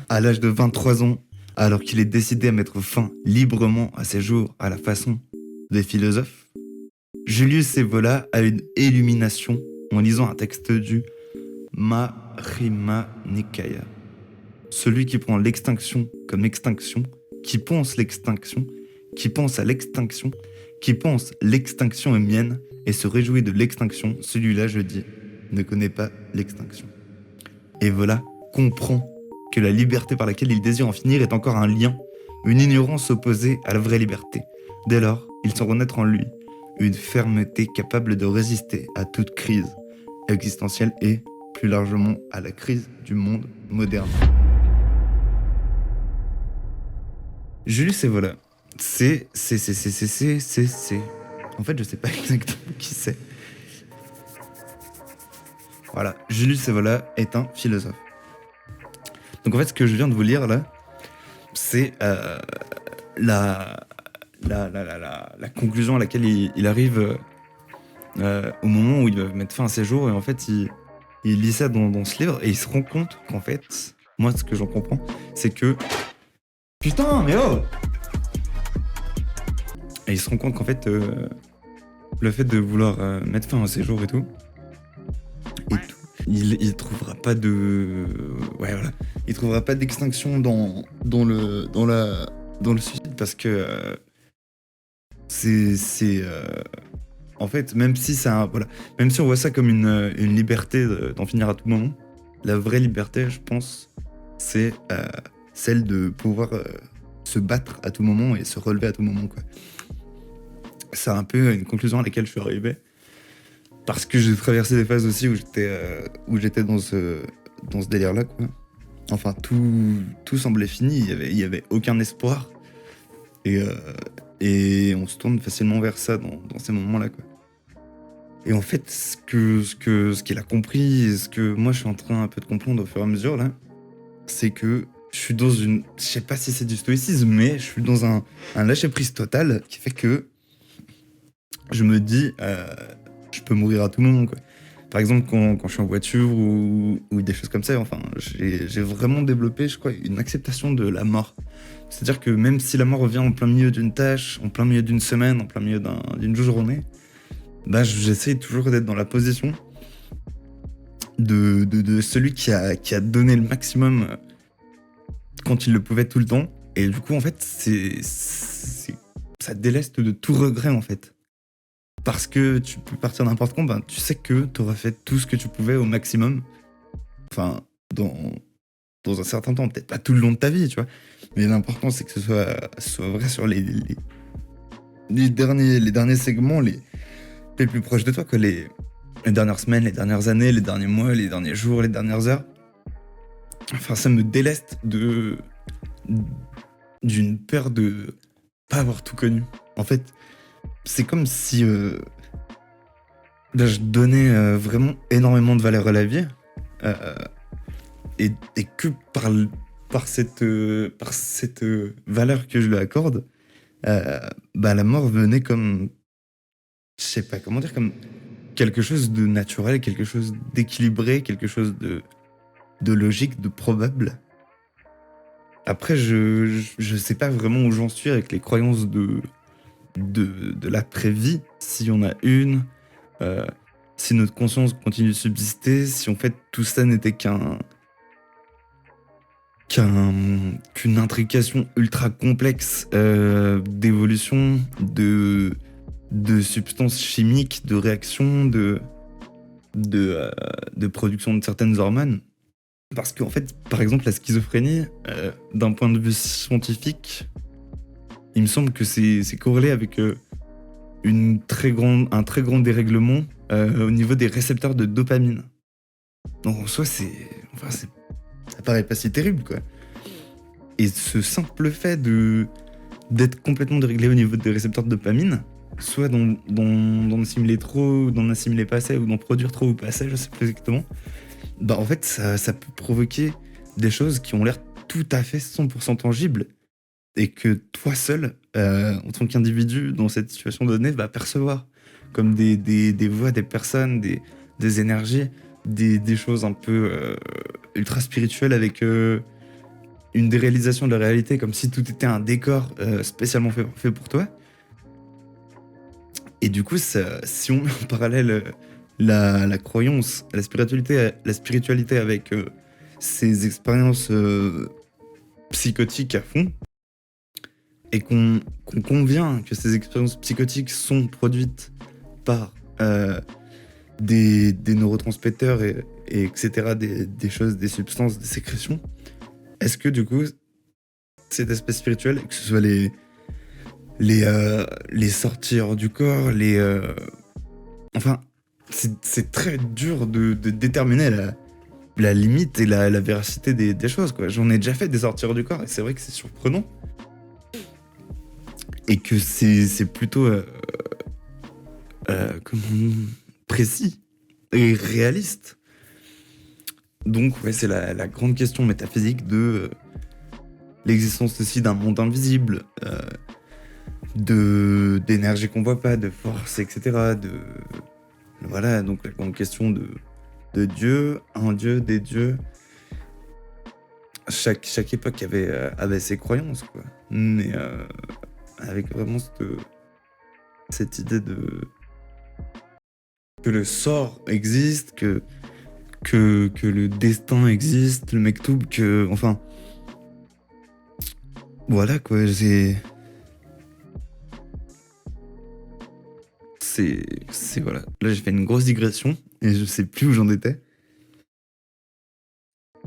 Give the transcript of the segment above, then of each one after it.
À l'âge de 23 ans, alors qu'il est décidé à mettre fin librement à ses jours à la façon des philosophes, Julius Evola a une illumination en lisant un texte du Majjhima Nikaya. Celui qui prend l'extinction comme extinction, qui pense l'extinction, qui pense à l'extinction, qui pense l'extinction est mienne et se réjouit de l'extinction, celui-là, je dis, ne connaît pas l'extinction. Evola comprend que la liberté par laquelle il désire en finir est encore un lien, une ignorance opposée à la vraie liberté. Dès lors, il sent renaître en lui une fermeté capable de résister à toute crise existentielle et, plus largement, à la crise du monde moderne. Julius Evola, c'est. En fait, je sais pas exactement qui c'est. Voilà, Julius Evola est un philosophe. Donc en fait, ce que je viens de vous lire là, c'est la conclusion à laquelle il arrive au moment où il va mettre fin à ses jours. Et en fait, il lit ça dans ce livre et il se rend compte qu'en fait, moi, ce que j'en comprends, c'est que... Putain, mais oh! Et il se rend compte qu'en fait, le fait de vouloir mettre fin à ses jours et tout, il trouvera pas de... Ouais, voilà. Il trouvera pas d'extinction dans le suicide parce que c'est en fait, même si ça, voilà, même si on voit ça comme une liberté d'en finir à tout moment, la vraie liberté, je pense, c'est celle de pouvoir se battre à tout moment et se relever à tout moment, quoi. C'est un peu une conclusion à laquelle je suis arrivé parce que j'ai traversé des phases aussi où j'étais dans ce délire-là, quoi. Enfin, tout semblait fini, il y avait aucun espoir et on se tourne facilement vers ça dans ces moments-là, quoi. Et en fait, ce qu'il a compris, et ce que moi je suis en train un peu de comprendre au fur et à mesure là, c'est que je suis dans je sais pas si c'est du stoïcisme, mais je suis dans un lâcher-prise total qui fait que je me dis, je peux mourir à tout moment, quoi. Par exemple, quand je suis en voiture ou des choses comme ça, enfin, j'ai vraiment développé, je crois, une acceptation de la mort. C'est-à-dire que même si la mort revient en plein milieu d'une tâche, en plein milieu d'une semaine, en plein milieu d'une journée, bah, j'essaye toujours d'être dans la position de celui qui a donné le maximum quand il le pouvait tout le temps. Et du coup, en fait, ça te déleste de tout regret, en fait. Parce que tu peux partir n'importe quand, ben, tu sais que tu auras fait tout ce que tu pouvais au maximum. Enfin, dans un certain temps, peut-être pas tout le long de ta vie, tu vois. Mais l'important, c'est que ce soit vrai sur les derniers segments, les plus proches de toi, quoi. Les dernières semaines, les dernières années, les derniers mois, les derniers jours, les dernières heures. Enfin, ça me déleste d'une peur de pas avoir tout connu. En fait, c'est comme si je donnais vraiment énormément de valeur à la vie et que par cette valeur que je lui accorde, bah, la mort venait comme, je sais pas comment dire, comme quelque chose de naturel, quelque chose d'équilibré, quelque chose de logique, de probable. Après, je sais pas vraiment où j'en suis avec les croyances de l'après-vie, si on a une, si notre conscience continue de subsister, si en fait tout ça n'était qu'une intrication ultra complexe d'évolution, de substances chimiques, de réactions, de production de certaines hormones. Parce qu'en fait, par exemple, la schizophrénie, d'un point de vue scientifique, il me semble que c'est corrélé avec un très grand dérèglement au niveau des récepteurs de dopamine. Donc en soi, ça paraît pas si terrible, quoi. Et ce simple fait d'être complètement déréglé au niveau des récepteurs de dopamine, soit d'en assimiler trop, d'en assimiler pas assez, ou d'en produire trop ou pas assez, je sais plus exactement, bah en fait, ça peut provoquer des choses qui ont l'air tout à fait 100% tangibles et que toi seul, en tant qu'individu dans cette situation donnée, va percevoir comme des voix, des personnes, des énergies, des choses un peu ultra spirituelles avec une déréalisation de la réalité, comme si tout était un décor spécialement fait pour toi. Et du coup, si on met en parallèle la croyance, la spiritualité avec ces expériences psychotiques à fond, et qu'on convient que ces expériences psychotiques sont produites par des neurotransmetteurs et etc., des choses, des substances, des sécrétions, est-ce que du coup, cet aspect spirituel, que ce soit les sortir du corps, enfin, c'est très dur de déterminer la limite et la véracité des choses, quoi. J'en ai déjà fait des sortir du corps et c'est vrai que c'est surprenant. Et que c'est plutôt précis et réaliste. Donc, ouais, c'est la grande question métaphysique de l'existence aussi d'un monde invisible, d'énergie qu'on voit pas, de force, etc. Voilà, donc la grande question de Dieu, un Dieu, des dieux. Chaque époque avait ses croyances, quoi. Mais avec vraiment cette idée que le sort existe, que le destin existe, le mektoub, enfin, voilà, quoi. C'est voilà. Là, j'ai fait une grosse digression et je sais plus où j'en étais.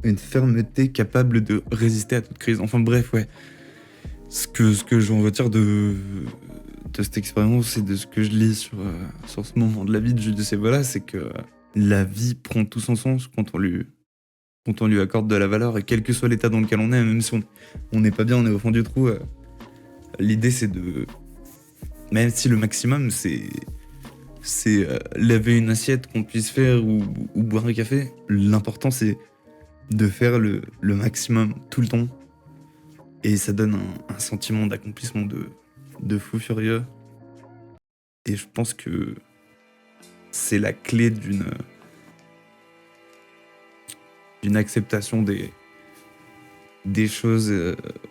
Une fermeté capable de résister à toute crise. Enfin bref, ouais. Ce que j'en retire de cette expérience et de ce que je lis sur ce moment de la vie de Jules de Sévola, c'est que la vie prend tout son sens quand on lui accorde de la valeur, et quel que soit l'état dans lequel on est, même si on n'est pas bien, on est au fond du trou, l'idée c'est de... Même si le maximum c'est laver une assiette qu'on puisse faire ou boire un café, l'important c'est de faire le maximum tout le temps. Et ça donne un sentiment d'accomplissement de fou furieux. Et je pense que c'est la clé d'une acceptation des choses,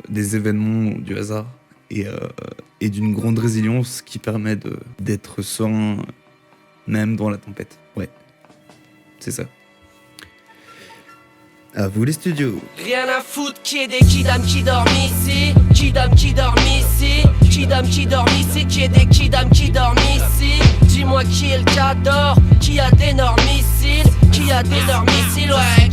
des événements, du hasard, et d'une grande résilience qui permet d'être serein même dans la tempête. Ouais, c'est ça. À vous les studios. Rien à foutre qu'il y ait des kidams qui dorment ici. Kidams qui dorment ici. Kidams qui dorment ici. Qu'il y ait des kidams qui dorment ici. Dis-moi qui est le cador, qui a d'énormes missiles. Qui a d'énormes missiles, ouais.